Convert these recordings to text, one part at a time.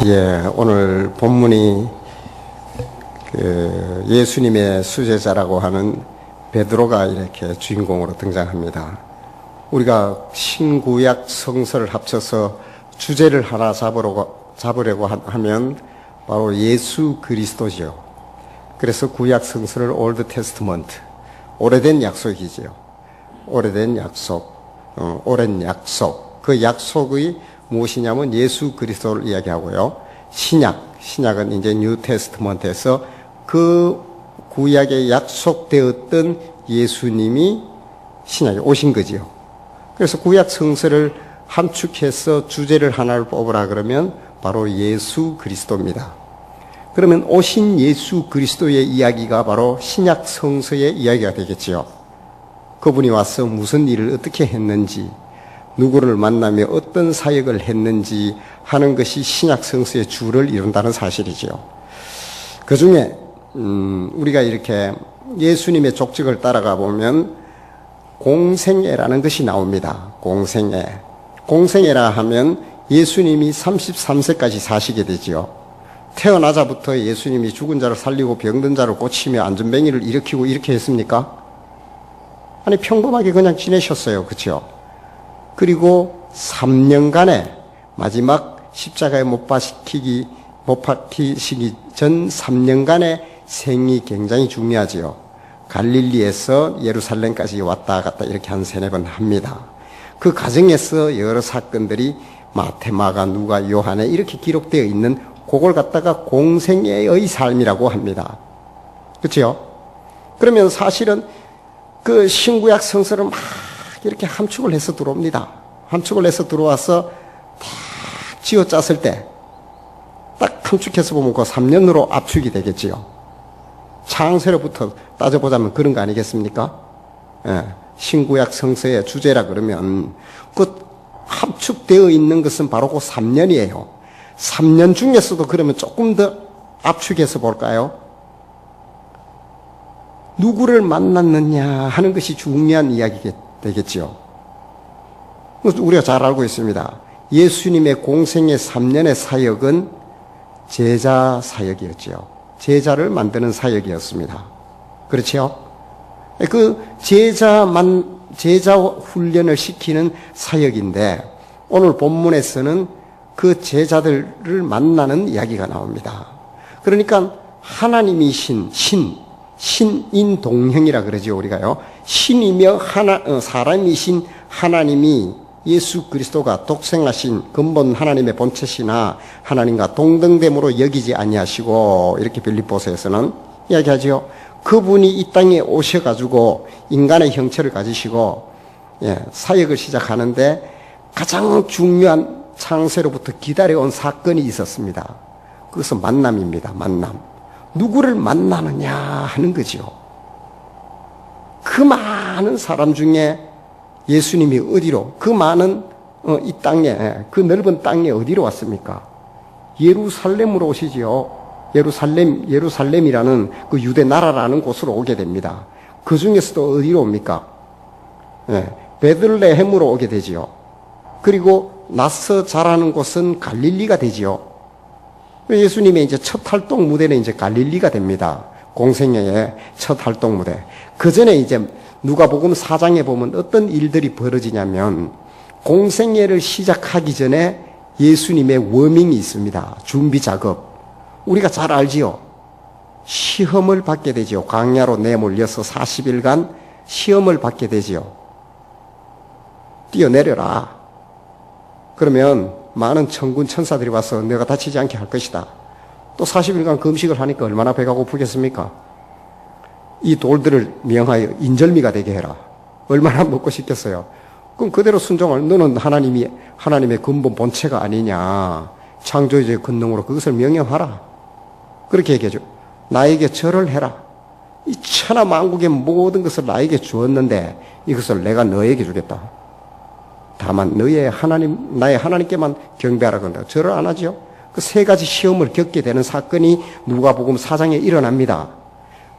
예, 오늘 본문이 예수님의 수제자라고 하는 베드로가 이렇게 주인공으로 등장합니다. 우리가 신구약 성서를 합쳐서 주제를 하나 잡으려고 하면 바로 예수 그리스도죠. 그래서 구약 성서를 올드 테스트먼트, 오래된 약속이죠. 오래된 약속, 오랜 약속. 그 약속의 무엇이냐면 예수 그리스도를 이야기하고요. 신약은 이제 뉴 테스트먼트에서 그 구약에 약속되었던 예수님이 신약에 오신 거지요. 그래서 구약 성서를 함축해서 주제를 하나를 뽑으라 그러면 바로 예수 그리스도입니다. 그러면 오신 예수 그리스도의 이야기가 바로 신약 성서의 이야기가 되겠지요. 그분이 와서 무슨 일을 어떻게 했는지, 누구를 만나며 어떤 사역을 했는지 하는 것이 신약 성서의 주를 이룬다는 사실이지요. 그 중에 우리가 이렇게 예수님의 족적을 따라가 보면 공생애라는 것이 나옵니다. 공생애라 하면 예수님이 33세까지 사시게 되지요. 태어나자부터 예수님이 죽은 자를 살리고 병든 자를 고치며 안전뱅이를 일으키고 이렇게 했습니까? 아니, 평범하게 그냥 지내셨어요. 그렇죠? 그리고 3년간의 마지막 십자가에 못 박히시기 전 3년간의 생이 굉장히 중요하지요. 갈릴리에서 예루살렘까지 왔다 갔다 이렇게 한 3-4번 합니다. 그 과정에서 여러 사건들이 마태, 마가, 누가, 요한에 이렇게 기록되어 있는 그걸 갖다가 공생애의 삶이라고 합니다. 그렇죠? 그러면 사실은 그 신구약 성서를 막 이렇게 함축을 해서 들어옵니다. 함축을 해서 들어와서 다 쥐어짰을 때 딱 함축해서 보면 그 3년으로 압축이 되겠지요. 창세로부터 따져보자면 그런 거 아니겠습니까? 예, 신구약 성서의 주제라 그러면 그 함축되어 있는 것은 바로 그 3년이에요. 3년 중에서도 그러면 조금 더 압축해서 볼까요? 누구를 만났느냐 하는 것이 중요한 이야기가 되겠지요. 우리가 잘 알고 있습니다. 예수님의 공생의 3년의 사역은 제자 사역이었지요. 제자를 만드는 사역이었습니다. 그렇죠? 그 제자 훈련을 시키는 사역인데 오늘 본문에서는 그 제자들을 만나는 이야기가 나옵니다. 그러니까 하나님이신 신인 동형이라 그러죠, 우리가요. 신이며 사람이신 하나님이 예수 그리스도가 독생하신 근본 하나님의 본체시나 하나님과 동등됨으로 여기지 아니하시고 이렇게 빌립보서에서는 이야기하죠. 그분이 이 땅에 오셔가지고 인간의 형체를 가지시고 사역을 시작하는데 가장 중요한 창세로부터 기다려온 사건이 있었습니다. 그것은 만남입니다. 만남. 누구를 만나느냐 하는 거죠. 그 많은 사람 중에 예수님이 어디로, 그 많은 이 땅에, 그 넓은 땅에 어디로 왔습니까? 예루살렘으로 오시지요. 예루살렘이라는 그 유대 나라라는 곳으로 오게 됩니다. 그 중에서도 어디로 옵니까? 베들레헴으로 오게 되지요. 그리고 나서 자라는 곳은 갈릴리가 되지요. 예수님의 이제 첫 활동 무대는 이제 갈릴리가 됩니다. 공생애의 첫 활동 무대. 그 전에 이제 누가복음 4장에 보면 어떤 일들이 벌어지냐면 공생애를 시작하기 전에 예수님의 워밍이 있습니다. 준비 작업. 우리가 잘 알지요. 시험을 받게 되지요. 광야로 내몰려서 40일간 시험을 받게 되지요. 뛰어내려라. 그러면 많은 천군 천사들이 와서 내가 다치지 않게 할 것이다. 또 40일간 금식을 하니까 얼마나 배가 고프겠습니까? 이 돌들을 명하여 인절미가 되게 해라. 얼마나 먹고 싶겠어요. 그럼 그대로 순종을, 너는 하나님의 근본 본체가 아니냐. 창조주의 권능으로 그것을 명령하라. 그렇게 얘기하죠. 나에게 절을 해라. 이 천하 만국의 모든 것을 나에게 주었는데 이것을 내가 너에게 주겠다. 다만 나의 하나님께만 경배하라 그런다. 절을 안 하죠. 그 3가지 시험을 겪게 되는 사건이 누가복음 4장에 일어납니다.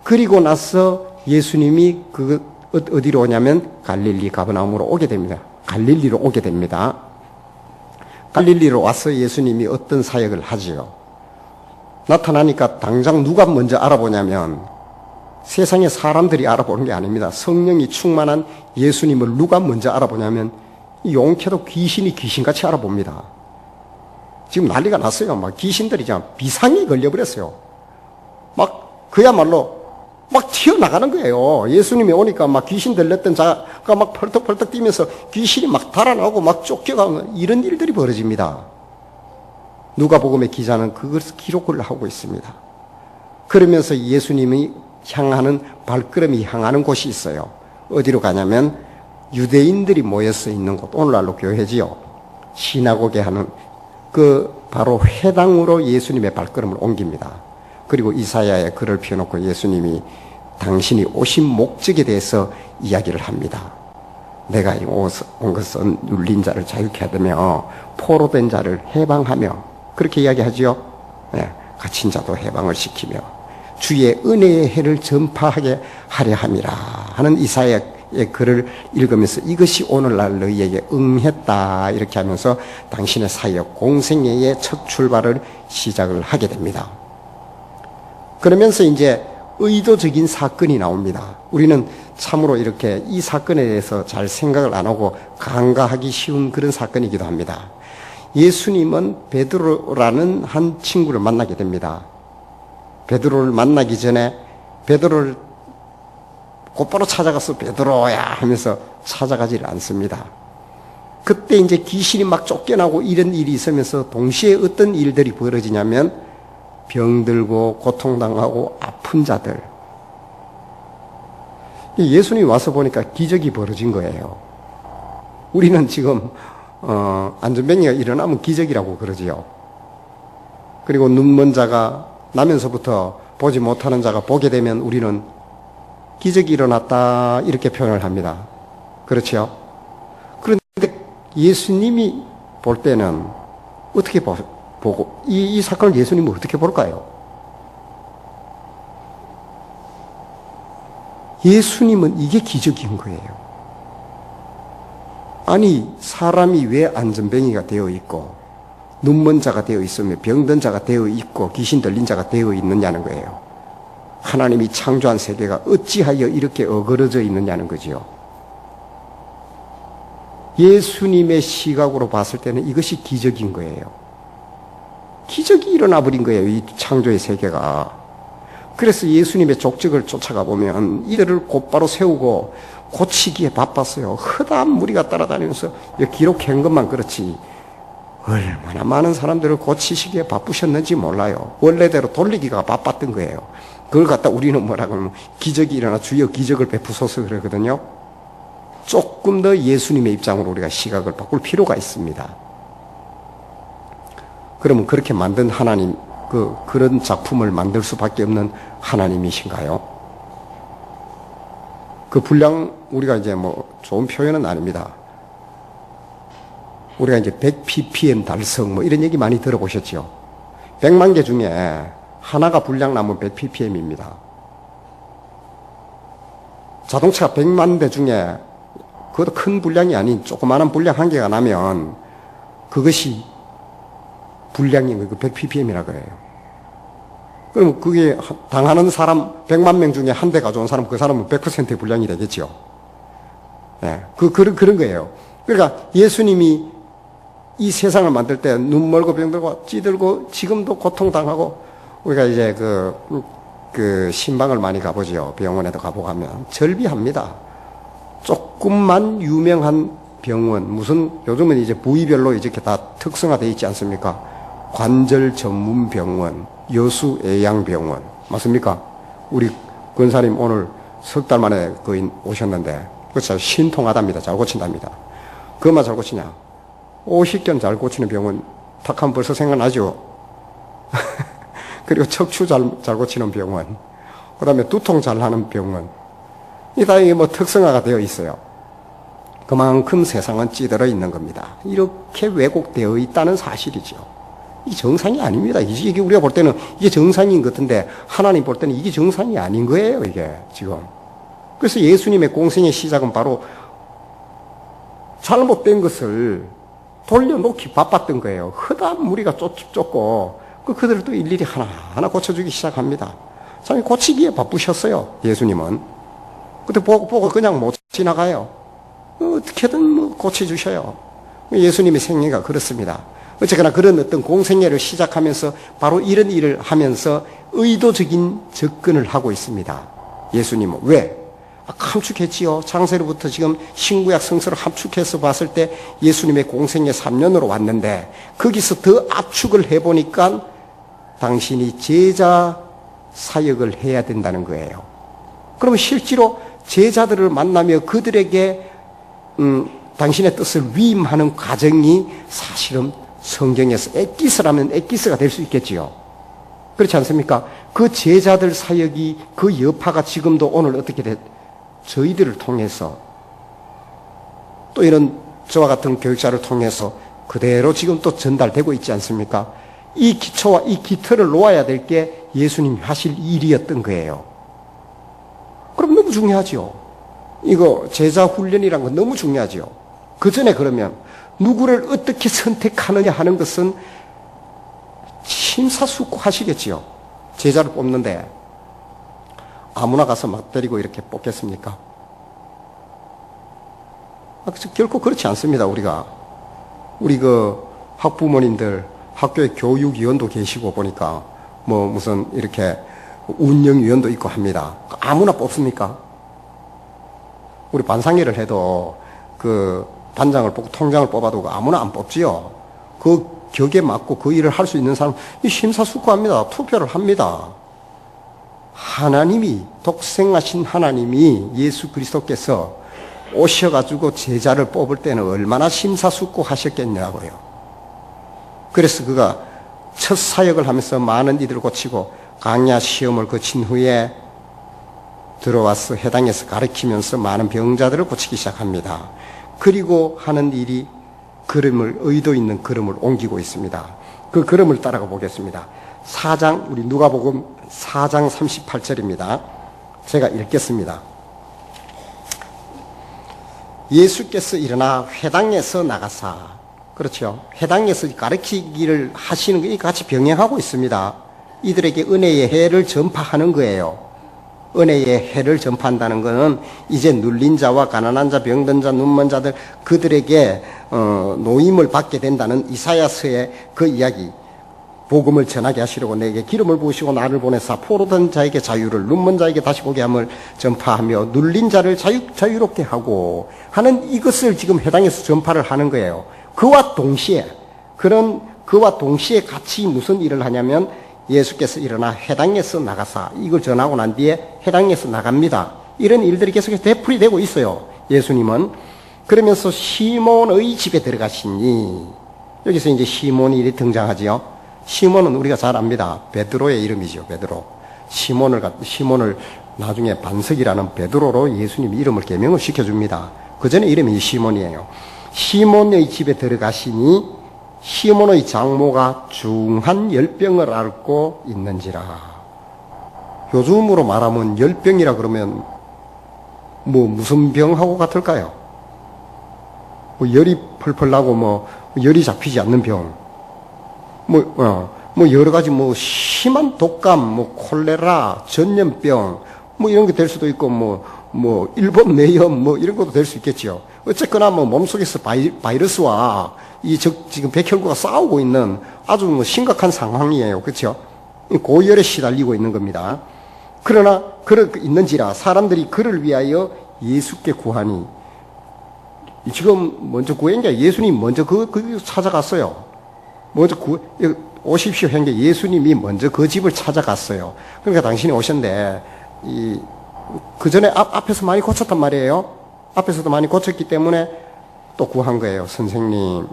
그리고 나서 예수님이 어디로 오냐면 갈릴리 가버나움으로 오게 됩니다. 갈릴리로 오게 됩니다. 갈릴리로 와서 예수님이 어떤 사역을 하지요? 나타나니까 당장 누가 먼저 알아보냐면 세상의 사람들이 알아보는 게 아닙니다. 성령이 충만한 예수님을 누가 먼저 알아보냐면 용케도 귀신이 귀신같이 알아봅니다. 지금 난리가 났어요. 막 귀신들이 비상이 걸려버렸어요. 막 그야말로 막 튀어나가는 거예요. 예수님이 오니까 막 귀신 들렸던 자가 막 펄떡펄떡 뛰면서 귀신이 막 달아나오고 막 쫓겨가고 이런 일들이 벌어집니다. 누가복음의 기자는 그것을 기록을 하고 있습니다. 그러면서 예수님이 향하는 발걸음이 향하는 곳이 있어요. 어디로 가냐면 유대인들이 모여서 있는 곳, 오늘날로 교회지요. 시나고게 하는 그 바로 회당으로 예수님의 발걸음을 옮깁니다. 그리고 이사야에 글을 펴놓고 예수님이 당신이 오신 목적에 대해서 이야기를 합니다. 내가 온 것은 눌린 자를 자유케 하며 포로된 자를 해방하며 그렇게 이야기하지요. 네, 갇힌 자도 해방을 시키며 주의 은혜의 해를 전파하게 하려 함이라 하는 이사야의 글을 읽으면서 이것이 오늘날 너희에게 응했다 이렇게 하면서 당신의 사역 공생애의 첫 출발을 시작을 하게 됩니다. 그러면서 이제 의도적인 사건이 나옵니다. 우리는 참으로 이렇게 이 사건에 대해서 잘 생각을 안 하고 간과하기 쉬운 그런 사건이기도 합니다. 예수님은 베드로라는 한 친구를 만나게 됩니다. 베드로를 만나기 전에 베드로를 곧바로 찾아가서 베드로야 하면서 찾아가지를 않습니다. 그때 이제 귀신이 막 쫓겨나고 이런 일이 있으면서 동시에 어떤 일들이 벌어지냐면 병들고 고통당하고 아픈 자들. 예수님이 와서 보니까 기적이 벌어진 거예요. 우리는 지금 안전병이가 일어나면 기적이라고 그러지요. 그리고 눈먼 자가 나면서부터 보지 못하는 자가 보게 되면 우리는 기적이 일어났다 이렇게 표현을 합니다. 그렇죠? 그런데 예수님이 볼 때는 어떻게 보고 이 사건을 예수님은 어떻게 볼까요? 예수님은 이게 기적인 거예요. 아니 사람이 왜 안전뱅이가 되어 있고 눈먼 자가 되어 있으며 병든 자가 되어 있고 귀신 들린 자가 되어 있느냐는 거예요. 하나님이 창조한 세계가 어찌하여 이렇게 어그러져 있느냐는 거지요. 예수님의 시각으로 봤을 때는 이것이 기적인 거예요. 기적이 일어나 버린 거예요. 이 창조의 세계가. 그래서 예수님의 족적을 쫓아가 보면 이들을 곧바로 세우고 고치기에 바빴어요. 허다한 무리가 따라다니면서 기록한 것만 그렇지 얼마나 많은 사람들을 고치시기에 바쁘셨는지 몰라요. 원래대로 돌리기가 바빴던 거예요. 그걸 갖다 우리는 뭐라 그러면 기적이 일어나 주여 기적을 베푸소서 그러거든요. 조금 더 예수님의 입장으로 우리가 시각을 바꿀 필요가 있습니다. 그러면 그렇게 만든 하나님, 그런 작품을 만들 수밖에 없는 하나님이신가요? 그 분량, 우리가 이제 뭐 좋은 표현은 아닙니다. 우리가 이제 100ppm 달성 뭐 이런 얘기 많이 들어보셨죠? 100만 개 중에 하나가 불량 나면 100ppm입니다. 자동차 100만 대 중에 그것도 큰 불량이 아닌 조그마한 불량 한 개가 나면 그것이 불량인 거예요. 100ppm이라 그래요. 그럼 그게 당하는 사람 100만 명 중에 한 대 가져온 사람 그 사람은 100%의 불량이 되겠죠. 네, 그런 거예요. 그러니까 예수님이 이 세상을 만들 때 눈 멀고 병들고 찌들고 지금도 고통당하고 우리가 이제 그 신방을 많이 가보죠. 병원에도 가보고 하면 절비합니다. 조금만 유명한 병원, 무슨 요즘은 이제 부위별로 이렇게 다 특성화되어 있지 않습니까? 관절 전문 병원, 여수 애양병원, 맞습니까? 우리 권사님 오늘 석 달 만에 거의 오셨는데, 그거 참 신통하답니다. 잘 고친답니다. 그것만 잘 고치냐? 오십견 잘 고치는 병원, 탁 하면 벌써 생각나죠? 그리고 척추 잘 고치는 병원, 그 다음에 두통 잘 하는 병원, 이 다 이게 뭐 특성화가 되어 있어요. 그만큼 세상은 찌들어 있는 겁니다. 이렇게 왜곡되어 있다는 사실이죠. 이게 정상이 아닙니다. 이게 우리가 볼 때는 이게 정상인 것 같은데 하나님 볼 때는 이게 정상이 아닌 거예요. 이게 지금. 그래서 예수님의 공생의 시작은 바로 잘못된 것을 돌려놓기 바빴던 거예요. 허다한 무리가 쫓고 그들을 또 일일이 하나하나 고쳐주기 시작합니다. 참 고치기에 바쁘셨어요. 예수님은. 그때 보고 그냥 못 지나가요. 어떻게든 뭐 고쳐주셔요. 예수님의 생애가 그렇습니다. 어쨌거나 그런 어떤 공생애를 시작하면서 바로 이런 일을 하면서 의도적인 접근을 하고 있습니다. 예수님은. 왜? 함축했지요. 창세로부터 지금 신구약 성서를 함축해서 봤을 때 예수님의 공생애 3년으로 왔는데 거기서 더 압축을 해보니까 당신이 제자 사역을 해야 된다는 거예요. 그러면 실제로 제자들을 만나며 그들에게 당신의 뜻을 위임하는 과정이 사실은 성경에서 엑기스라면 엑기스가 될 수 있겠지요. 그렇지 않습니까? 그 제자들 사역이 그 여파가 지금도 오늘 어떻게 저희들을 통해서 또 이런 저와 같은 교육자를 통해서 그대로 지금 또 전달되고 있지 않습니까? 이 기초와 이 기틀을 놓아야 될 게 예수님이 하실 일이었던 거예요. 그럼 너무 중요하죠. 이거 제자 훈련이란 건 너무 중요하죠. 그 전에 그러면 누구를 어떻게 선택하느냐 하는 것은 심사숙고하시겠지요. 제자를 뽑는데 아무나 가서 막 때리고 이렇게 뽑겠습니까? 결코 그렇지 않습니다. 우리 그 학부모님들 학교에 교육위원도 계시고 보니까 뭐 무슨 이렇게 운영위원도 있고 합니다. 아무나 뽑습니까? 우리 반상회를 해도 그 반장을 뽑고 통장을 뽑아도 아무나 안 뽑지요. 그 격에 맞고 그 일을 할 수 있는 사람 심사숙고합니다. 투표를 합니다. 하나님이 독생하신 하나님이 예수 그리스도께서 오셔가지고 제자를 뽑을 때는 얼마나 심사숙고하셨겠냐고요. 그래서 그가 첫 사역을 하면서 많은 이들을 고치고 강야 시험을 거친 후에 들어와서 해당에서 가르치면서 많은 병자들을 고치기 시작합니다. 그리고 하는 일이 의도 있는 걸음을 옮기고 있습니다. 그 걸음을 따라가 보겠습니다. 4장, 우리 누가복음 4장 38절입니다. 제가 읽겠습니다. 예수께서 일어나 회당에서 나가사, 그렇죠. 회당에서 가르치기를 하시는 게 같이 병행하고 있습니다. 이들에게 은혜의 해를 전파하는 거예요. 은혜의 해를 전파한다는 것은 이제 눌린 자와 가난한 자, 병든 자, 눈먼 자들 그들에게 노임을 받게 된다는 이사야서의 그 이야기, 복음을 전하게 하시려고 내게 기름을 부으시고 나를 보내사 포로된 자에게 자유를, 눈먼 자에게 다시 보게 함을 전파하며 눌린 자를 자유롭게 하고 하는 이것을 지금 해당해서 전파를 하는 거예요. 그와 동시에 같이 무슨 일을 하냐면 예수께서 일어나 회당에서 나가사, 이걸 전하고 난 뒤에 회당에서 나갑니다. 이런 일들이 계속해서 되풀이 되고 있어요. 예수님은. 그러면서 시몬의 집에 들어가시니, 여기서 이제 시몬이 등장하지요. 시몬은 우리가 잘 압니다. 베드로의 이름이죠. 베드로. 시몬을 나중에 반석이라는 베드로로 예수님이 이름을 개명을 시켜줍니다. 그 전에 이름이 시몬이에요. 시몬의 집에 들어가시니 시몬의 장모가 중한 열병을 앓고 있는지라. 요즘으로 말하면 열병이라 그러면 무슨 병하고 같을까요? 열이 펄펄 나고 열이 잡히지 않는 병. 여러 가지 심한 독감, 콜레라, 전염병, 이런 게 될 수도 있고, 일본 뇌염, 이런 것도 될 수 있겠지요. 어쨌거나 몸속에서 바이러스와 지금 백혈구가 싸우고 있는 아주 심각한 상황이에요. 그렇죠? 고열에 시달리고 있는 겁니다. 그러나 있는지라 사람들이 그를 위하여 예수께 구하니, 지금 먼저 구한 게 예수님 먼저 그 찾아갔어요. 먼저 오십시오 한 게 예수님이 먼저 그 집을 찾아갔어요. 그러니까 당신이 오셨는데 그 전에 앞에서 많이 고쳤단 말이에요. 앞에서도 많이 고쳤기 때문에 또 구한 거예요. 선생님,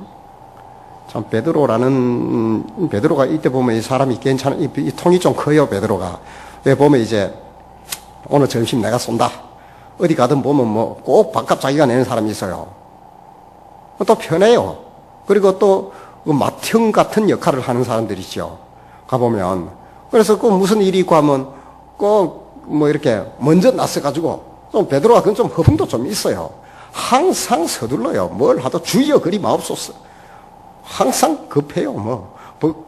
참 베드로가 이때 보면 이 사람이 이 통이 좀 커요. 베드로가 왜 보면 이제 오늘 점심 내가 쏜다, 어디 가든 보면 꼭 밥값 자기가 내는 사람이 있어요. 또 편해요. 그리고 또 맏형 같은 역할을 하는 사람들이 있죠. 가보면. 그래서 꼭 무슨 일이 있고 하면 꼭 이렇게 먼저 나서가지고, 좀 베드로가 그건 좀 허풍도 좀 있어요. 항상 서둘러요. 뭘 하도 주여 그리 마옵소서. 항상 급해요.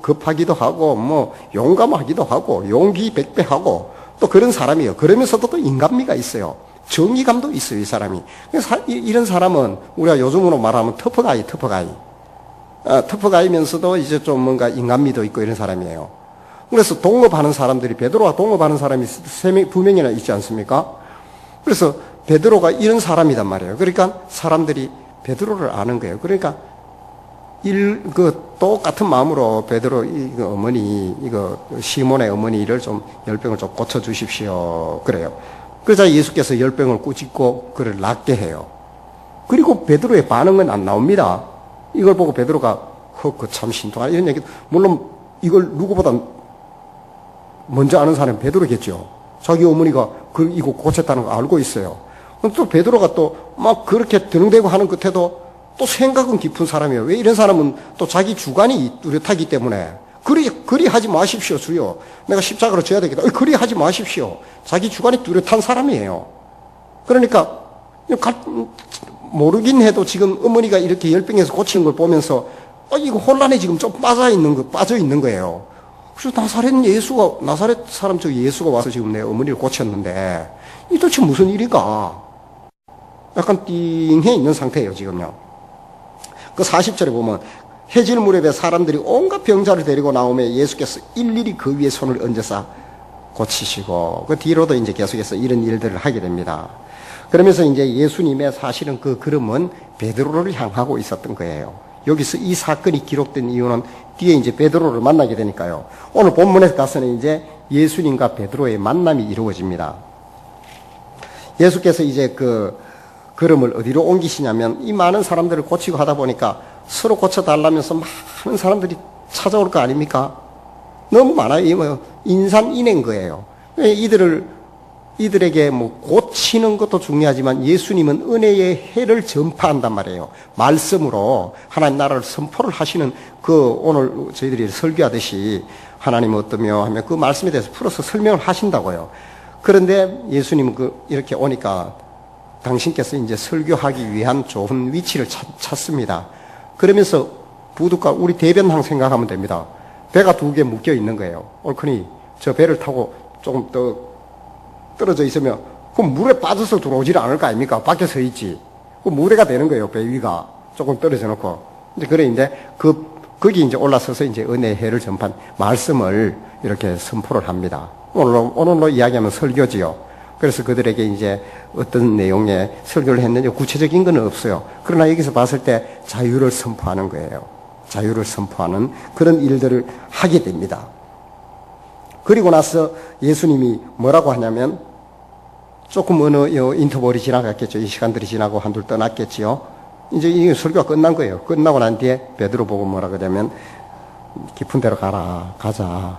급하기도 하고, 용감하기도 하고, 용기 백배하고, 또 그런 사람이에요. 그러면서도 또 인간미가 있어요. 정의감도 있어요, 이 사람이. 이런 사람은 우리가 요즘으로 말하면 터프가이. 터프가이면서도 이제 좀 뭔가 인간미도 있고 이런 사람이에요. 그래서 동업하는 사람들이, 베드로와 동업하는 사람이 두 명이나 있지 않습니까? 그래서 베드로가 이런 사람이단 말이에요. 그러니까 사람들이 베드로를 아는 거예요. 그러니까 똑같은 마음으로 베드로 어머니, 시몬의 어머니를 좀 열병을 좀 고쳐주십시오. 그래요. 그러자 예수께서 열병을 꾸짖고 그를 낫게 해요. 그리고 베드로의 반응은 안 나옵니다. 이걸 보고 베드로가 참 신통하다 이런 얘기. 물론 이걸 누구보다 먼저 아는 사람은 베드로겠죠. 자기 어머니가 이거 고쳤다는 거 알고 있어요. 또 베드로가 또 막 그렇게 드릉대고 하는 끝에도 또 생각은 깊은 사람이에요. 왜 이런 사람은 또 자기 주관이 뚜렷하기 때문에 그리 하지 마십시오, 주여. 내가 십자가로 져야 되겠다. 그리 하지 마십시오. 자기 주관이 뚜렷한 사람이에요. 그러니까 모르긴 해도 지금 어머니가 이렇게 열병에서 고치는 걸 보면서 이거 혼란에 지금 좀 빠져 있는 거예요. 그래서 나사렛 사람 저 예수가 와서 지금 내 어머니를 고쳤는데 이 도대체 무슨 일인가? 약간 띵해 있는 상태예요, 지금요. 그 40절에 보면 해질 무렵에 사람들이 온갖 병자를 데리고 나오며 예수께서 일일이 그 위에 손을 얹어서 고치시고 그 뒤로도 이제 계속해서 이런 일들을 하게 됩니다. 그러면서 이제 예수님의 사실은 그 걸음은 베드로를 향하고 있었던 거예요. 여기서 이 사건이 기록된 이유는 뒤에 이제 베드로를 만나게 되니까요. 오늘 본문에 가서는 이제 예수님과 베드로의 만남이 이루어집니다. 예수께서 이제 그 걸음을 어디로 옮기시냐면 이 많은 사람들을 고치고 하다 보니까 서로 고쳐달라면서 많은 사람들이 찾아올 거 아닙니까? 너무 많아요. 인산인해인 거예요. 이들에게 고치는 것도 중요하지만 예수님은 은혜의 해를 전파한단 말이에요. 말씀으로 하나님 나라를 선포를 하시는 오늘 저희들이 설교하듯이 하나님은 어떠며 하면 그 말씀에 대해서 풀어서 설명을 하신다고요. 그런데 예수님은 이렇게 오니까 당신께서 이제 설교하기 위한 좋은 위치를 찾습니다. 그러면서 부둣가 우리 대변항 생각하면 됩니다. 배가 2개 묶여 있는 거예요. 옳거니 저 배를 타고 조금 더 떨어져 있으면 그 물에 빠져서 들어오질 않을 거 아닙니까? 밖에 서 있지. 그 무대가 되는 거예요. 배 위가 조금 떨어져 놓고. 이제 거기 이제 올라서서 이제 은혜의 해를 전파한 말씀을 이렇게 선포를 합니다. 오늘로 이야기하면 설교지요. 그래서 그들에게 이제 어떤 내용의 설교를 했는지 구체적인 건 없어요. 그러나 여기서 봤을 때 자유를 선포하는 거예요. 자유를 선포하는 그런 일들을 하게 됩니다. 그리고 나서 예수님이 뭐라고 하냐면 조금 어느 인터벌이 지나갔겠죠. 이 시간들이 지나고 한둘 떠났겠지요. 이제 이 설교가 끝난 거예요. 끝나고 난 뒤에 베드로 보고 뭐라 그러냐면 깊은 데로 가자.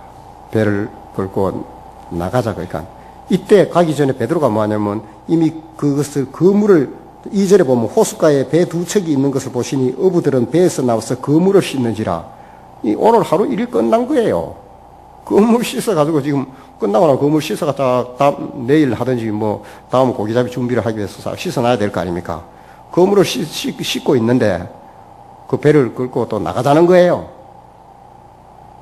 배를 끌고 나가자. 그러니까 이때 가기 전에 베드로가 뭐하냐면 이미 그물을 2절에 보면 호숫가에 배 2척이 있는 것을 보시니 어부들은 배에서 나와서 그물을 씻는지라. 오늘 하루 일이 끝난 거예요. 그물 씻어가지고 지금 끝나고 나면 그물 씻어가지고 내일 하든지 다음 고기잡이 준비를 하기 위해서 씻어놔야 될 거 아닙니까? 그물을 씻고 있는데 그 배를 끌고 또 나가자는 거예요.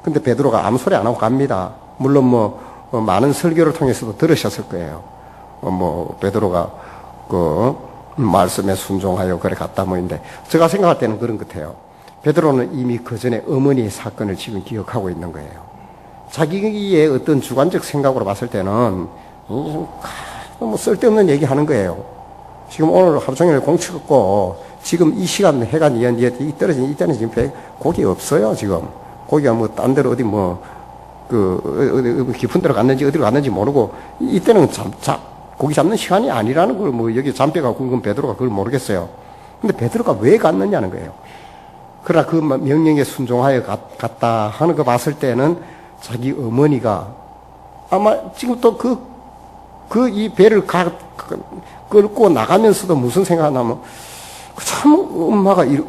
근데 베드로가 아무 소리 안 하고 갑니다. 물론 많은 설교를 통해서도 들으셨을 거예요. 베드로가 말씀에 순종하여 그래 갔다 인데 제가 생각할 때는 그런 것 같아요. 베드로는 이미 그 전에 어머니의 사건을 지금 기억하고 있는 거예요. 자기의 어떤 주관적 생각으로 봤을 때는 쓸데없는 얘기 하는 거예요. 지금 오늘 하루 종일 공치 걷고 지금 이 시간 해가 이때는 지금 고기 없어요. 지금 고기가 딴 데로 어디 깊은 데로 갔는지 어디로 갔는지 모르고 이때는 고기 잡는 시간이 아니라는 걸 여기 잔뼈가 굵은 베드로가 그걸 모르겠어요. 근데 베드로가 왜 갔느냐는 거예요. 그러나 그 명령에 순종하여 갔다 하는 거 봤을 때는 자기 어머니가 아마 지금 또 이 배를 끌고 나가면서도 무슨 생각하냐면 참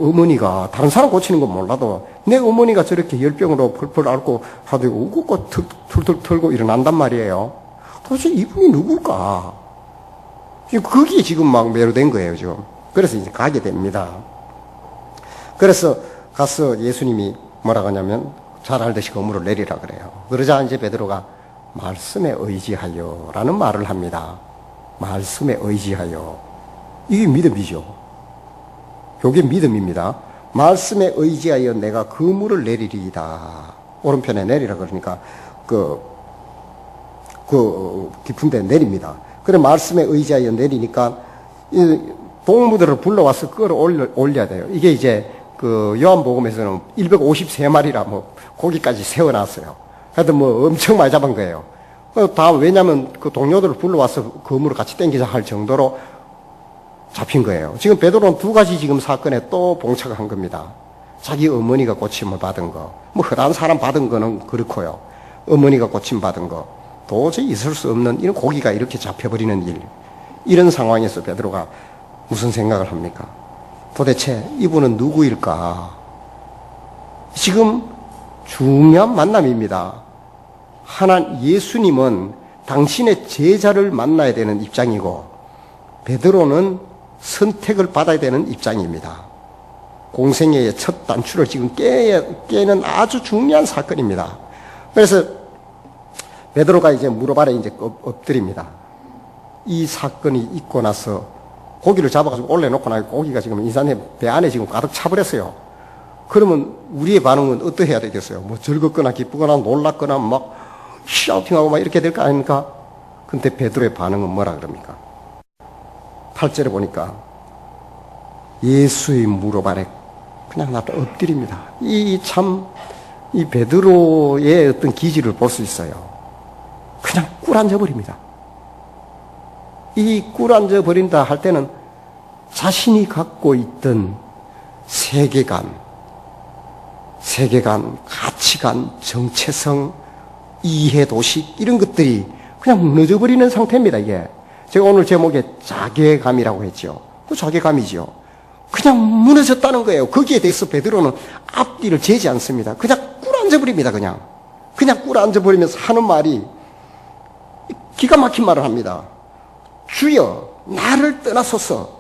어머니가 다른 사람 고치는 건 몰라도 내 어머니가 저렇게 열병으로 펄펄 앓고 하도 우고 툴툴 털고 일어난단 말이에요. 도대체 이분이 누굴까? 거기에 지금 매료된 거예요, 지금. 그래서 이제 가게 됩니다. 그래서 가서 예수님이 뭐라고 하냐면 잘 알듯이 그물을 내리라 그래요. 그러자 이제 베드로가 말씀에 의지하여 라는 말을 합니다. 말씀에 의지하여. 이게 믿음이죠. 이게 믿음입니다. 말씀에 의지하여 내가 그물을 내리리이다. 오른편에 내리라 그러니까 깊은 데 내립니다. 그래 말씀에 의지하여 내리니까 이 동무들을 불러와서 끌어올려야 돼요. 이게 이제 요한복음에서는 153마리라 고기까지 세워놨어요. 하여튼 엄청 많이 잡은 거예요. 왜냐면 그 동료들을 불러와서 그물을 같이 땡기자 할 정도로 잡힌 거예요. 지금 베드로는 두 가지 지금 사건에 또 봉착을 한 겁니다. 자기 어머니가 고침을 받은 거, 흔한 사람 받은 거는 그렇고요. 어머니가 고침 받은 거, 도저히 있을 수 없는 이런 고기가 이렇게 잡혀버리는 일. 이런 상황에서 베드로가 무슨 생각을 합니까? 도대체 이분은 누구일까? 지금 중요한 만남입니다. 예수님은 당신의 제자를 만나야 되는 입장이고 베드로는 선택을 받아야 되는 입장입니다. 공생애의 첫 단추를 지금 깨는 아주 중요한 사건입니다. 그래서 베드로가 이제 무릎 아래 이제 엎드립니다. 이 사건이 있고 나서 고기를 잡아가지고 올려놓고 나니까 고기가 지금 인산의 배 안에 지금 가득 차버렸어요. 그러면 우리의 반응은 어떠해야 되겠어요? 즐겁거나 기쁘거나 놀랍거나 샤우팅하고 이렇게 될 거 아닙니까? 근데 베드로의 반응은 뭐라 그럽니까? 8절에 보니까 예수의 무릎 아래 그냥 나도 엎드립니다. 이 베드로의 어떤 기질을 볼 수 있어요. 그냥 꿇앉아 버립니다. 이 꿇앉아 버린다 할 때는 자신이 갖고 있던 세계관, 가치관, 정체성, 이해도식 이런 것들이 그냥 무너져버리는 상태입니다. 이게 제가 오늘 제목에 자괴감이라고 했죠. 그 자괴감이죠. 그냥 무너졌다는 거예요. 거기에 대해서 베드로는 앞뒤를 재지 않습니다. 그냥 꿇앉아버립니다. 그냥 꿇앉아버리면서 하는 말이 기가 막힌 말을 합니다. 주여 나를 떠나소서.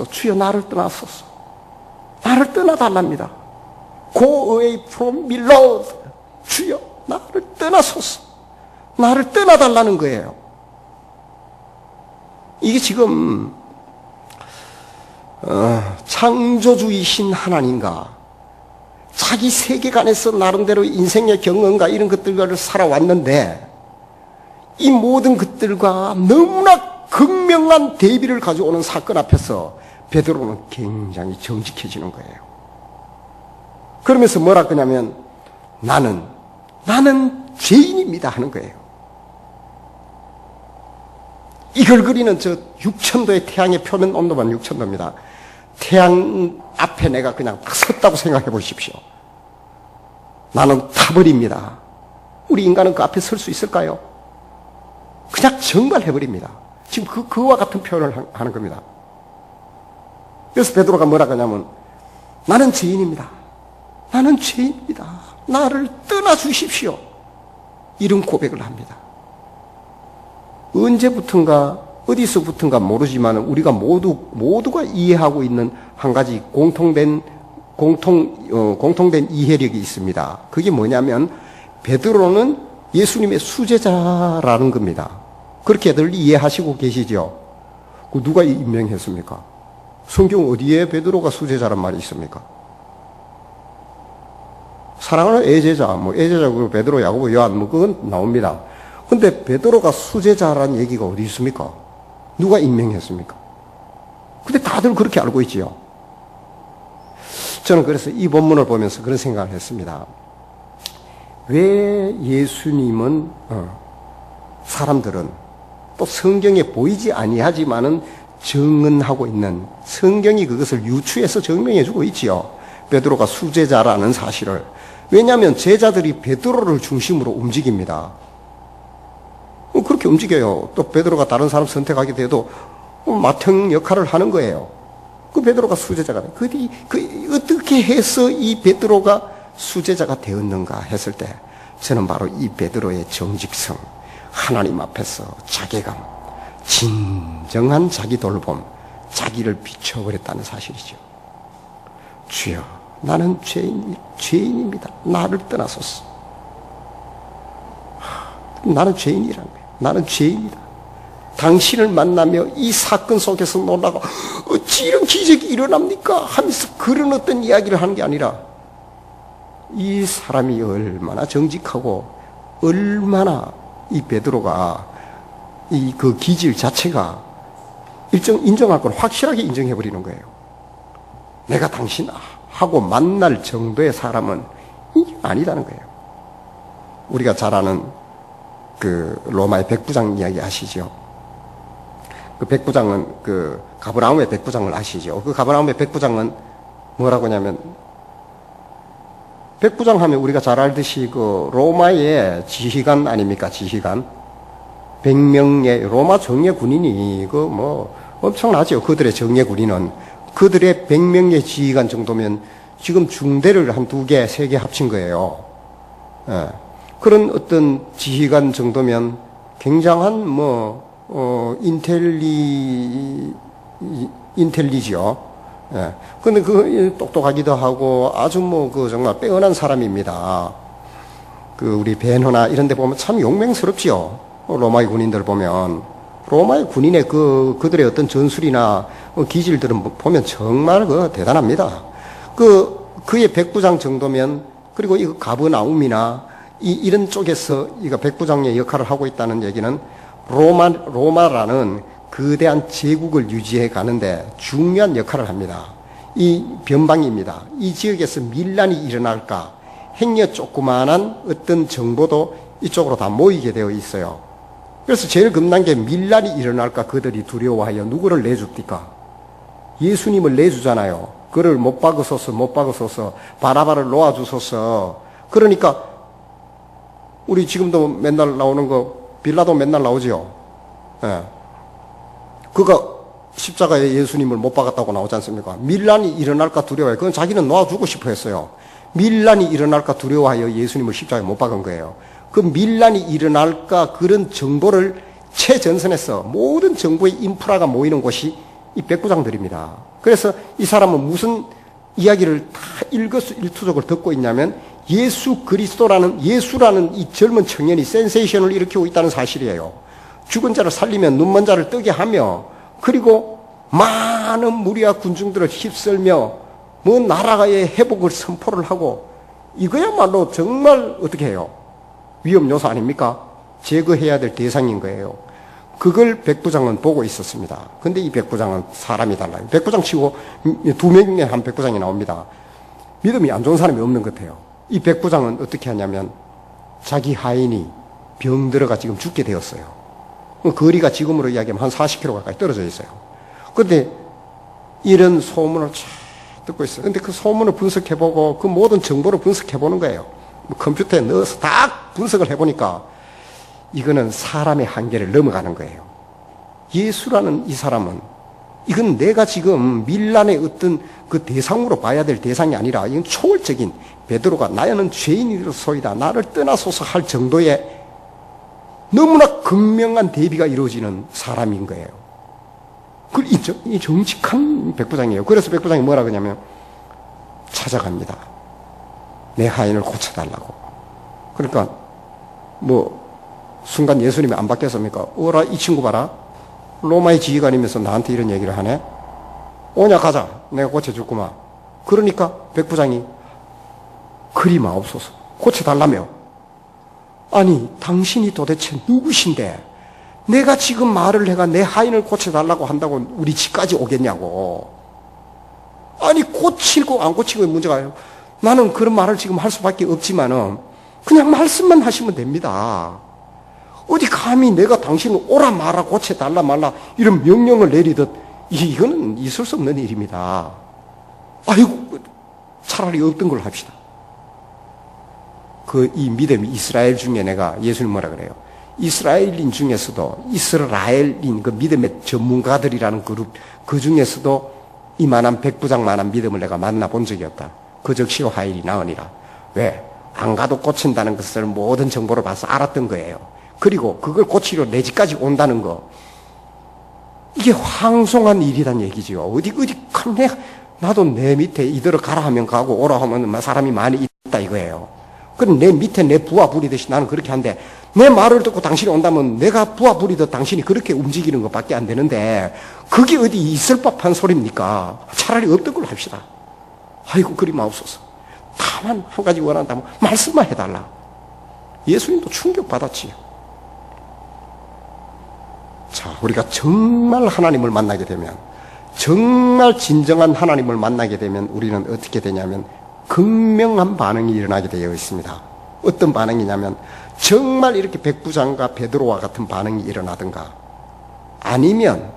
주여 나를 떠나소서. 나를 떠나달랍니다. Go away from me, Lord. 주여 나를 떠나소서. 나를 떠나달라는 거예요. 이게 지금 창조주이신 하나님과 자기 세계관에서 나름대로 인생의 경험과 이런 것들을 살아왔는데 이 모든 것들과 너무나 극명한 대비를 가져오는 사건 앞에서 베드로는 굉장히 정직해지는 거예요. 그러면서 뭐라 그러냐면 나는 죄인입니다 하는 거예요. 이걸 그리는 저 6천도의 태양의 표면 온도만 6천도입니다. 태양 앞에 내가 그냥 딱 섰다고 생각해 보십시오. 나는 타버립니다. 우리 인간은 그 앞에 설 수 있을까요? 그냥 정말해버립니다. 지금 그와 같은 표현을 하는 겁니다. 그래서 베드로가 뭐라 하냐면 나는 죄인입니다. 나를 떠나주십시오. 이런 고백을 합니다. 언제부턴가 어디서부턴가 모르지만 우리가 모두가 이해하고 있는 한 가지 공통된 이해력이 있습니다. 그게 뭐냐면 베드로는 예수님의 수제자라는 겁니다. 그렇게들 이해하시고 계시죠? 누가 임명했습니까? 성경 어디에 베드로가 수제자란 말이 있습니까? 사랑하는 애제자, 애제자, 베드로, 야고보, 요한, 그건 나옵니다. 근데 베드로가 수제자라는 얘기가 어디 있습니까? 누가 임명했습니까? 근데 다들 그렇게 알고 있지요. 저는 그래서 이 본문을 보면서 그런 생각을 했습니다. 왜 예수님은, 사람들은 또 성경에 보이지 아니하지만은 증언하고 있는 성경이 그것을 유추해서 증명해주고 있지요. 베드로가 수제자라는 사실을. 왜냐하면 제자들이 베드로를 중심으로 움직입니다. 그렇게 움직여요. 또 베드로가 다른 사람 선택하게 돼도 맏형 역할을 하는 거예요. 그 베드로가 수제자가 돼. 어떻게 해서 이 베드로가 수제자가 되었는가 했을 때 저는 바로 이 베드로의 정직성, 하나님 앞에서 자괴감, 진정한 자기 돌봄, 자기를 비춰버렸다는 사실이죠. 주여, 나는 죄인입니다. 나를 떠나소서. 나는 죄인이라는 거예요. 나는 죄인이다. 당신을 만나며 이 사건 속에서 놀라고 어찌 이런 기적이 일어납니까? 하면서 그런 어떤 이야기를 하는 게 아니라 이 사람이 얼마나 정직하고 얼마나 이 베드로가 이 그 기질 자체가 인정할 걸 확실하게 인정해 버리는 거예요. 내가 당신하고 만날 정도의 사람은 아니다는 거예요. 우리가 잘 아는 그 로마의 백부장 이야기 아시죠? 그 백부장은 그 가브나움의 백부장을 아시죠? 그 가브나움의 백부장은 뭐라고 하냐면, 백부장 하면 우리가 잘 알듯이 그 로마의 지휘관 아닙니까? 지휘관. 100명의 로마 정예 군인이 그 뭐 엄청나죠. 그들의 정예 군인은 그들의 100명의 지휘관 정도면 지금 중대를 한 2개, 3개 합친 거예요. 예. 그런 어떤 지휘관 정도면 굉장한 인텔리죠. 예. 근데 그 똑똑하기도 하고 아주 그 정말 빼어난 사람입니다. 그 우리 베너나 이런 데 보면 참 용맹스럽지요. 로마의 군인들 보면. 로마의 군인의 그들의 어떤 전술이나 기질들은 보면 정말 대단합니다. 그의 백부장 정도면, 그리고 이 가브나움이나 이런 쪽에서 이가 백부장의 역할을 하고 있다는 얘기는 로마라는 거대한 제국을 유지해 가는데 중요한 역할을 합니다. 이 변방입니다. 이 지역에서 밀란이 일어날까, 행여 조그마한 어떤 정보도 이쪽으로 다 모이게 되어 있어요. 그래서 제일 겁난 게 밀란이 일어날까 그들이 두려워하여 누구를 내줍니까? 예수님을 내주잖아요. 그를 못 박으소서 바라바를 놓아주소서. 그러니까 우리 지금도 맨날 나오는 거 빌라도 맨날 나오지요. 예. 그가 십자가에 예수님을 못 박았다고 나오지 않습니까? 밀란이 일어날까 두려워해. 그건 자기는 놓아주고 싶어 했어요. 밀란이 일어날까 두려워하여 예수님을 십자가에 못 박은 거예요. 그 밀란이 일어날까 그런 정보를 최전선에서 모든 정보의 인프라가 모이는 곳이 이 백부장들입니다. 그래서 이 사람은 무슨 이야기를 다 일거수일투족을 듣고 있냐면 예수라는 이 젊은 청년이 센세이션을 일으키고 있다는 사실이에요. 죽은 자를 살리며 눈먼 자를 뜨게 하며, 그리고 많은 무리와 군중들을 휩쓸며 나라의 회복을 선포를 하고, 이거야말로 정말 어떻게 해요? 위험 요소 아닙니까? 제거해야 될 대상인 거예요. 그걸 백부장은 보고 있었습니다. 근데 이 백부장은 사람이 달라요. 백부장 치고 2명의 한 백부장이 나옵니다. 믿음이 안 좋은 사람이 없는 것 같아요. 이 백부장은 어떻게 하냐면 자기 하인이 병 들어가 지금 죽게 되었어요. 거리가 지금으로 이야기하면 한 40km 가까이 떨어져 있어요. 그런데 이런 소문을 쫙 듣고 있어요. 근데 그 소문을 분석해보고 그 모든 정보를 분석해보는 거예요. 컴퓨터에 넣어서 다 분석을 해보니까 이거는 사람의 한계를 넘어가는 거예요. 예수라는 이 사람은, 이건 내가 지금 밀란의 어떤 그 대상으로 봐야 될 대상이 아니라 이건 초월적인, 베드로가 나는 죄인이로소이다 나를 떠나소서 할 정도의 너무나 극명한 대비가 이루어지는 사람인 거예요. 이 정직한 백부장이에요. 그래서 백부장이 뭐라 그러냐면 찾아갑니다. 내 하인을 고쳐달라고. 그러니까 순간 예수님이 안 바뀌었습니까? 어라, 이 친구 봐라. 로마의 지휘관이면서 나한테 이런 얘기를 하네. 오냐 가자. 내가 고쳐줄구만. 그러니까 백부장이 그리 마옵소서. 고쳐달라며. 아니, 당신이 도대체 누구신데 내가 지금 말을 해가 내 하인을 고쳐달라고 한다고 우리 집까지 오겠냐고. 아니, 고치고 안 고치고의 문제가 아니고, 나는 그런 말을 지금 할 수밖에 없지만은 그냥 말씀만 하시면 됩니다. 어디 감히 내가 당신을 오라 마라 고쳐달라 말라 이런 명령을 내리듯, 이거는 있을 수 없는 일입니다. 아이고, 차라리 없던 걸로 합시다. 이 믿음이 이스라엘 중에, 내가 예수님 뭐라 그래요? 이스라엘인 중에서도, 이스라엘인 그 믿음의 전문가들이라는 그룹, 그 중에서도 이만한 백부장만한 믿음을 내가 만나본 적이 없다. 그 적시로 하일이 나으니라. 왜? 안 가도 고친다는 것을 모든 정보를 봐서 알았던 거예요. 그리고 그걸 고치러 내 집까지 온다는 거, 이게 황송한 일이란 얘기죠. 어디 내가 나도 내 밑에 이대로 가라 하면 가고 오라 하면 사람이 많이 있다 이거예요. 그럼 내 밑에 내 부하 부리듯이 나는 그렇게 하는데 내 말을 듣고 당신이 온다면 내가 부하 부리듯 당신이 그렇게 움직이는 것밖에 안 되는데 그게 어디 있을 법한 소리입니까? 차라리 없던 걸로 합시다. 아이고 그리 마옵소서. 다만 한 가지 원한다면 말씀만 해달라. 예수님도 충격받았지요. 자, 우리가 정말 하나님을 만나게 되면, 정말 진정한 하나님을 만나게 되면 우리는 어떻게 되냐면 극명한 반응이 일어나게 되어 있습니다. 어떤 반응이냐면 정말 이렇게 백부장과 베드로와 같은 반응이 일어나든가 아니면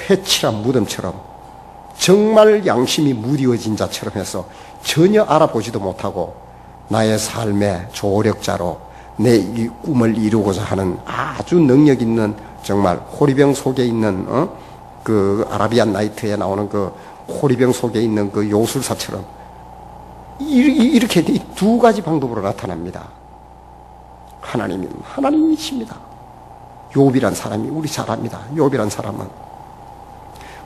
회칠한 무덤처럼 정말 양심이 무디어진 자처럼 해서 전혀 알아보지도 못하고 나의 삶의 조력자로 내 이 꿈을 이루고자 하는 아주 능력 있는 정말 호리병 속에 있는 그 아라비안 나이트에 나오는 그 호리병 속에 있는 그 요술사처럼 이렇게 이 두 가지 방법으로 나타납니다. 하나님은 하나님이십니다. 욥이란 사람이 우리 잘 압니다. 욥이란 사람은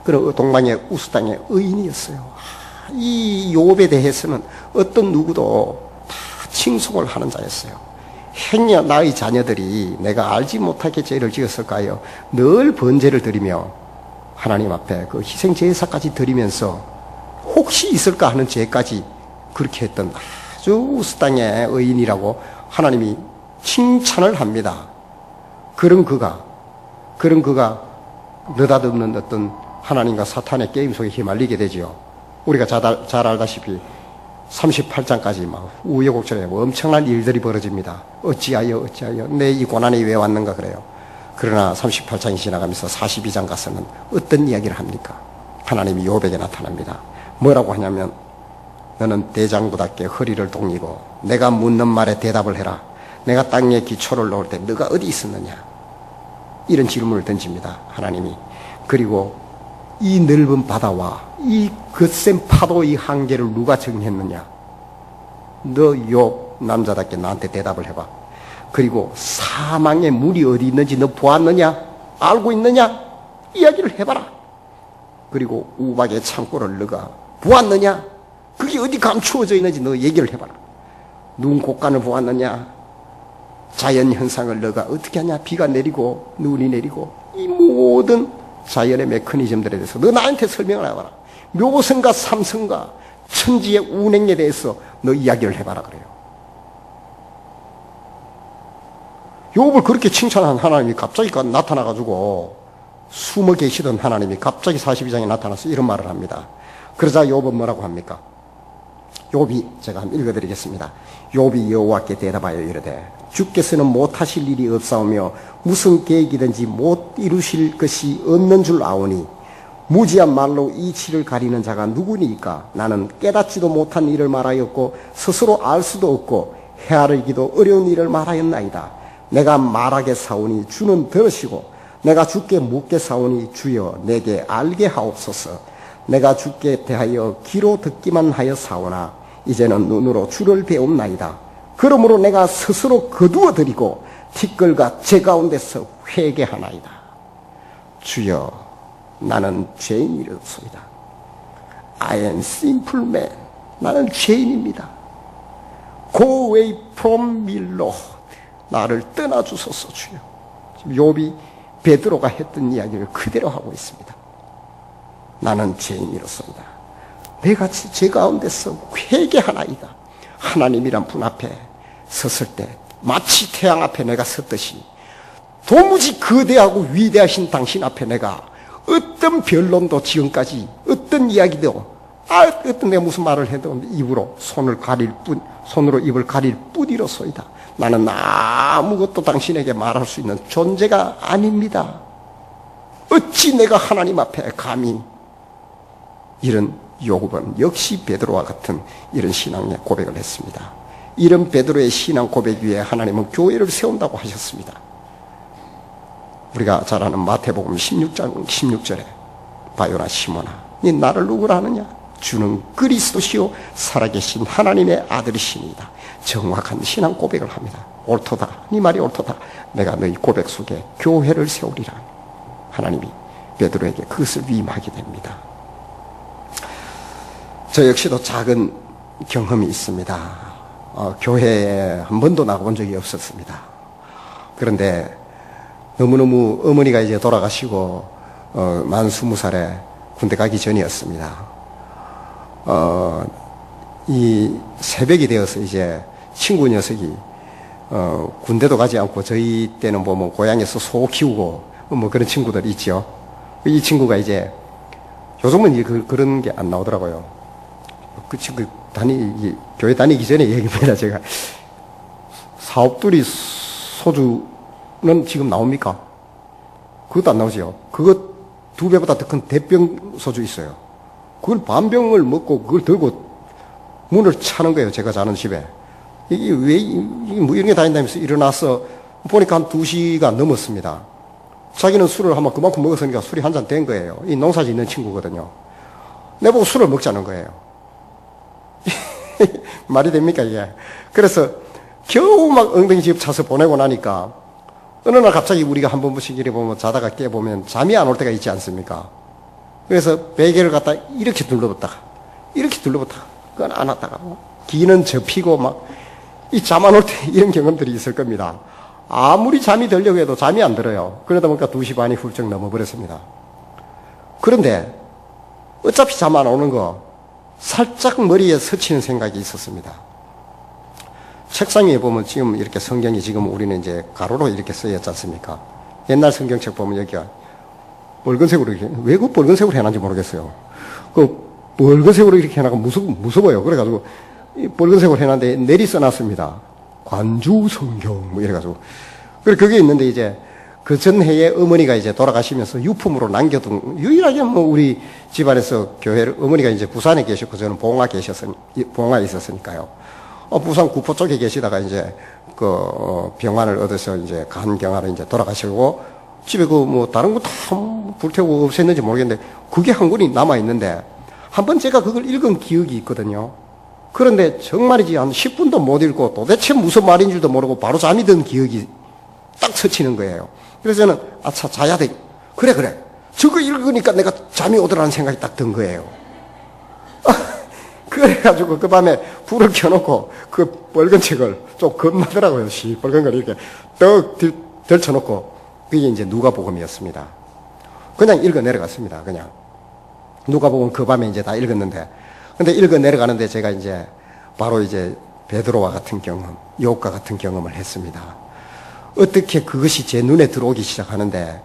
그런 동방의 우스 땅의 의인이었어요. 이 욥에 대해서는 어떤 누구도 다 칭송을 하는 자였어요. 행여 나의 자녀들이 내가 알지 못하게 죄를 지었을까요? 늘 번제를 드리며 하나님 앞에 그 희생 제사까지 드리면서 혹시 있을까 하는 죄까지 그렇게 했던 아주 우스 땅의 의인이라고 하나님이 칭찬을 합니다. 그런 그가 느닷없는 어떤 하나님과 사탄의 게임 속에 휘말리게 되지요. 우리가 잘 알다시피 38장까지 막 우여곡절에 엄청난 일들이 벌어집니다. 어찌하여 내 이 고난이 왜 왔는가 그래요. 그러나 38장이 지나가면서 42장 가서는 어떤 이야기를 합니까? 하나님이 욥에게 나타납니다. 뭐라고 하냐면 너는 대장부답게 허리를 동이고 내가 묻는 말에 대답을 해라. 내가 땅에 기초를 놓을 때 너가 어디 있었느냐? 이런 질문을 던집니다. 하나님이. 그리고 이 넓은 바다와 이 거센 파도의 한계를 누가 정했느냐? 너 욥 남자답게 나한테 대답을 해봐. 그리고 사망의 물이 어디 있는지 너 보았느냐? 알고 있느냐? 이야기를 해봐라. 그리고 우박의 창고를 너가 보았느냐? 그게 어디 감추어져 있는지 너 얘기를 해봐라. 눈 곡간을 보았느냐? 자연 현상을 너가 어떻게 하냐? 비가 내리고 눈이 내리고 이 모든 자연의 메커니즘들에 대해서 너 나한테 설명을 해봐라. 묘성과 삼성과 천지의 운행에 대해서 너 이야기를 해봐라 그래요. 욥을 그렇게 칭찬한 하나님이 갑자기 나타나가지고 숨어 계시던 하나님이 갑자기 42장에 나타나서 이런 말을 합니다. 그러자 욥은 뭐라고 합니까? 욥이 제가 한번 읽어드리겠습니다. 욥이 여호와께 대답하여 이르되 주께서는 못하실 일이 없사오며 무슨 계획이든지 못 이루실 것이 없는 줄 아오니 무지한 말로 이치를 가리는 자가 누구니까? 나는 깨닫지도 못한 일을 말하였고 스스로 알 수도 없고 헤아리기도 어려운 일을 말하였나이다. 내가 말하게 사오니 주는 들으시고 내가 주께 묻게 사오니 주여 내게 알게 하옵소서. 내가 주께 대하여 귀로 듣기만 하여 사오나 이제는 눈으로 주를 배움나이다. 그러므로 내가 스스로 거두어드리고 티끌과 제 가운데서 회개하나이다. 주여 나는 죄인이로소이다. I am simple man. 나는 죄인입니다. Go away from me, Lord. 나를 떠나주소서 주여. 지금 욥이 베드로가 했던 이야기를 그대로 하고 있습니다. 나는 죄인이로소이다. 내가 제 가운데서 회개하나이다. 하나님이란 분 앞에 섰을 때 마치 태양 앞에 내가 섰듯이 도무지 거대하고 위대하신 당신 앞에 내가 어떤 변론도 지금까지 어떤 이야기도 어떤 내가 무슨 말을 해도 입으로 손으로 입을 가릴 뿐이로소이다. 나는 아무것도 당신에게 말할 수 있는 존재가 아닙니다. 어찌 내가 하나님 앞에 감히 이런 욥은 역시 베드로와 같은 이런 신앙의 고백을 했습니다. 이런 베드로의 신앙 고백 위에 하나님은 교회를 세운다고 하셨습니다. 우리가 잘 아는 마태복음 16장 16절에 바요나 시몬아 니 나를 누구라 하느냐? 주는 그리스도시요 살아계신 하나님의 아들이시니이다. 정확한 신앙 고백을 합니다. 옳도다. 네 말이 옳도다. 내가 너희 고백 속에 교회를 세우리라. 하나님이 베드로에게 그것을 위임하게 됩니다. 저 역시도 작은 경험이 있습니다. 교회에 한 번도 나가본 적이 없었습니다. 그런데 너무너무 어머니가 이제 돌아가시고 만 20살에 군대 가기 전이었습니다. 이 새벽이 되어서 이제 친구 녀석이 군대도 가지 않고 저희 때는 보면 고향에서 소 키우고 뭐 그런 친구들 있죠. 이 친구가 이제 요즘은 그런 게 안 나오더라고요. 그 친구 교회 다니기 전에 얘기입니다. 제가 사업두리 소주는 지금 나옵니까? 그것도 안 나오죠. 그것 2배보다 더 큰 대병 소주 있어요. 그걸 반병을 먹고 그걸 들고 문을 차는 거예요. 제가 자는 집에. 이게 왜, 뭐 이런 게 다닌다면서 일어나서 보니까 한 2시가 넘었습니다. 자기는 술을 한번 그만큼 먹었으니까 술이 한 잔 된 거예요. 이 농사 짓는 친구거든요. 내보고 술을 먹자는 거예요. 말이 됩니까, 이게? 그래서 겨우 막 엉덩이 집 차서 보내고 나니까 어느 날 갑자기 우리가 한 번씩 이래 보면 자다가 깨보면 잠이 안 올 때가 있지 않습니까? 그래서 베개를 갖다 이렇게 둘러봤다가 그건 안 왔다가 기는 접히고 막 이 잠 안 올 때 이런 경험들이 있을 겁니다. 아무리 잠이 들려고 해도 잠이 안 들어요. 그러다 보니까 2시 반이 훌쩍 넘어버렸습니다. 그런데 어차피 잠 안 오는 거 살짝 머리에 스치는 생각이 있었습니다. 책상 위에 보면 지금 이렇게 성경이 지금 우리는 이제 가로로 이렇게 쓰였지 않습니까? 옛날 성경책 보면 여기가 빨간색으로 이렇게, 왜 그 빨간색으로 해놨는지 모르겠어요. 그 빨간색으로 이렇게 해놔가 무서워요. 그래가지고 이 빨간색으로 해놨는데 내리 써놨습니다. 관주 성경 뭐 이래가지고. 그리고 그게 있는데 이제 그 전해에 어머니가 이제 돌아가시면서 유품으로 남겨둔, 유일하게 뭐 우리 집안에서 교회를, 어머니가 이제 부산에 계셨고 저는 봉화에 있었으니까요. 부산 구포 쪽에 계시다가 이제 병환을 얻어서 이제 간경화로 이제 돌아가시고 집에 뭐 다른 거 다 불태우고 없앴는지 모르겠는데 그게 한 권이 남아있는데 한번 제가 그걸 읽은 기억이 있거든요. 그런데 정말이지 한 10분도 못 읽고 도대체 무슨 말인 줄도 모르고 바로 잠이 든 기억이 딱 스치는 거예요. 그래서 저는 아차 자야 돼. 그래. 저거 읽으니까 내가 잠이 오더라는 생각이 딱 든 거예요. 그래가지고 그 밤에 불을 켜놓고 그 빨간 책을 좀 겁나더라고요. 빨간 걸 이렇게 떡 들쳐놓고 그게 이제 누가복음이었습니다. 그냥 읽어 내려갔습니다. 그냥 누가복음 그 밤에 이제 다 읽었는데, 근데 읽어 내려가는데 제가 이제 바로 이제 베드로와 같은 경험, 요업과 같은 경험을 했습니다. 어떻게 그것이 제 눈에 들어오기 시작하는데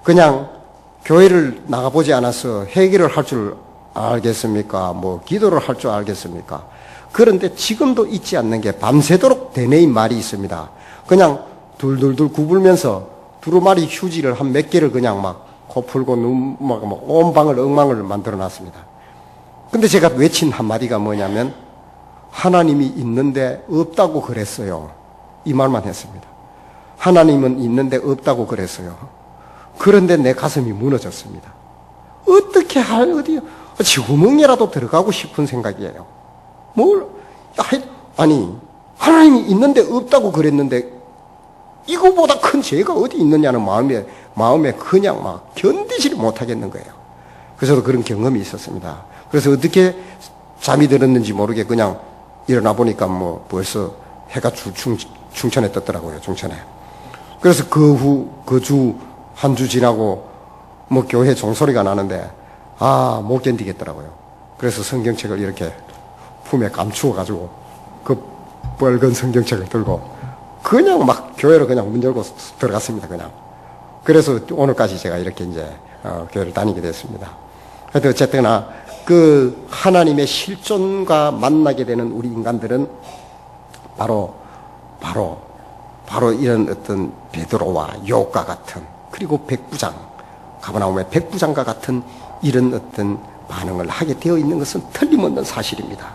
그냥 교회를 나가보지 않아서 회개를 할 줄 알겠습니까? 뭐 기도를 할 줄 알겠습니까? 그런데 지금도 잊지 않는 게 밤새도록 되뇌인 말이 있습니다. 그냥 둘둘둘 구불면서 두루마리 휴지를 한 몇 개를 그냥 막 코 풀고 눈 막 온 방을 엉망을 만들어 놨습니다. 근데 제가 외친 한마디가 뭐냐면 하나님이 있는데 없다고 그랬어요. 이 말만 했습니다. 하나님은 있는데 없다고 그랬어요. 그런데 내 가슴이 무너졌습니다. 어떻게 어디 지구멍이라도 들어가고 싶은 생각이에요. 아니 하나님이 있는데 없다고 그랬는데 이거보다 큰 죄가 어디 있느냐는 마음에 그냥 막 견디지를 못하겠는 거예요. 그래서 그런 경험이 있었습니다. 그래서 어떻게 잠이 들었는지 모르게 그냥 일어나 보니까 뭐 벌써 해가 충천에 떴더라고요. 중천에. 그래서 그 주 한 주 지나고 뭐 교회 종소리가 나는데 못 견디겠더라고요. 그래서 성경책을 이렇게 품에 감추어 가지고 그 빨간 성경책을 들고 그냥 막 교회로 그냥 문 열고 들어갔습니다. 그냥. 그래서 오늘까지 제가 이렇게 이제 교회를 다니게 됐습니다. 하여튼 어쨌거나 그 하나님의 실존과 만나게 되는 우리 인간들은 바로 이런 어떤 베드로와 요업과 같은, 그리고 백부장, 가버나움의 백부장과 같은 이런 어떤 반응을 하게 되어 있는 것은 틀림없는 사실입니다.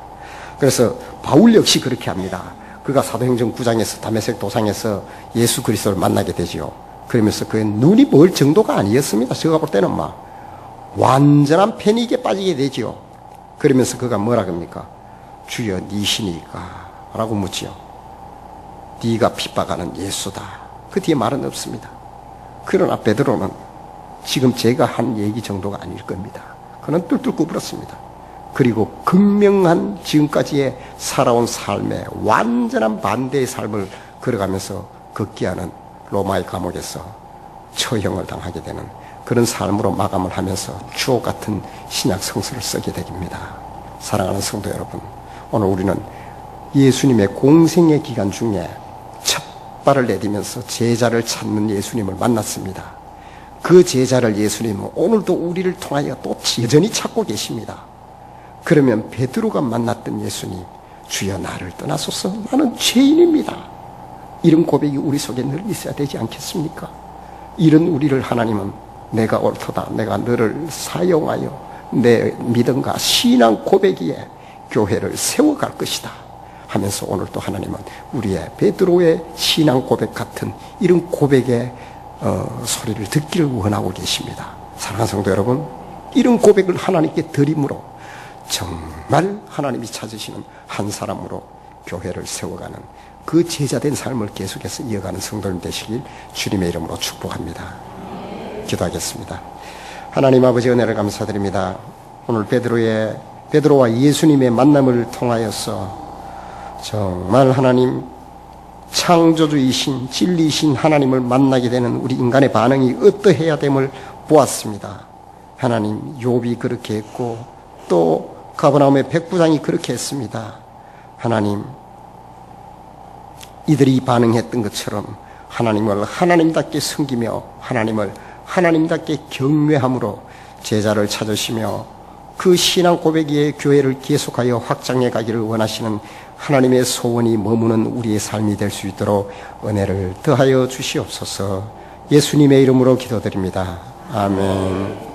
그래서 바울 역시 그렇게 합니다. 그가 사도행전 9장에서 다메섹 도상에서 예수 그리스도를 만나게 되지요. 그러면서 그의 눈이 멀 정도가 아니었습니다. 제가 볼 때는 막 완전한 패닉에 빠지게 되지요. 그러면서 그가 뭐라 합니까? 주여 니시니까? 라고 묻지요. 네가 핍박하는 예수다. 그 뒤에 말은 없습니다. 그러나 베드로는 지금 제가 한 얘기 정도가 아닐 겁니다. 그는 뚫뚫 굽었습니다. 그리고 극명한 지금까지의 살아온 삶에 완전한 반대의 삶을 걸어가면서 극기하는 로마의 감옥에서 처형을 당하게 되는 그런 삶으로 마감을 하면서 주옥 같은 신약 성서를 쓰게 됩니다. 사랑하는 성도 여러분, 오늘 우리는 예수님의 공생의 기간 중에 첫 발을 내디면서 제자를 찾는 예수님을 만났습니다. 그 제자를 예수님은 오늘도 우리를 통하여 또 여전히 찾고 계십니다. 그러면 베드로가 만났던 예수님, 주여 나를 떠나소서 나는 죄인입니다. 이런 고백이 우리 속에 늘 있어야 되지 않겠습니까? 이런 우리를 하나님은 내가 옳도다, 내가 너를 사용하여 내 믿음과 신앙 고백에 교회를 세워갈 것이다 하면서 오늘 또 하나님은 우리의 베드로의 신앙 고백 같은 이런 고백의 소리를 듣기를 원하고 계십니다. 사랑하는 성도 여러분, 이런 고백을 하나님께 드림으로 정말 하나님이 찾으시는 한 사람으로 교회를 세워가는 그 제자된 삶을 계속해서 이어가는 성도님 되시길 주님의 이름으로 축복합니다. 기도하겠습니다. 하나님 아버지 은혜를 감사드립니다. 오늘 베드로와 예수님의 만남을 통하여서 정말 하나님 창조주이신 진리이신 하나님을 만나게 되는 우리 인간의 반응이 어떠해야 됨을 보았습니다. 하나님, 욥이 그렇게 했고 또 가버나움의 백부장이 그렇게 했습니다. 하나님, 이들이 반응했던 것처럼 하나님을 하나님답게 섬기며 하나님을 하나님답게 경외함으로 제자를 찾으시며 그 신앙 고백 위에 교회를 계속하여 확장해 가기를 원하시는 하나님의 소원이 머무는 우리의 삶이 될 수 있도록 은혜를 더하여 주시옵소서. 예수님의 이름으로 기도드립니다. 아멘.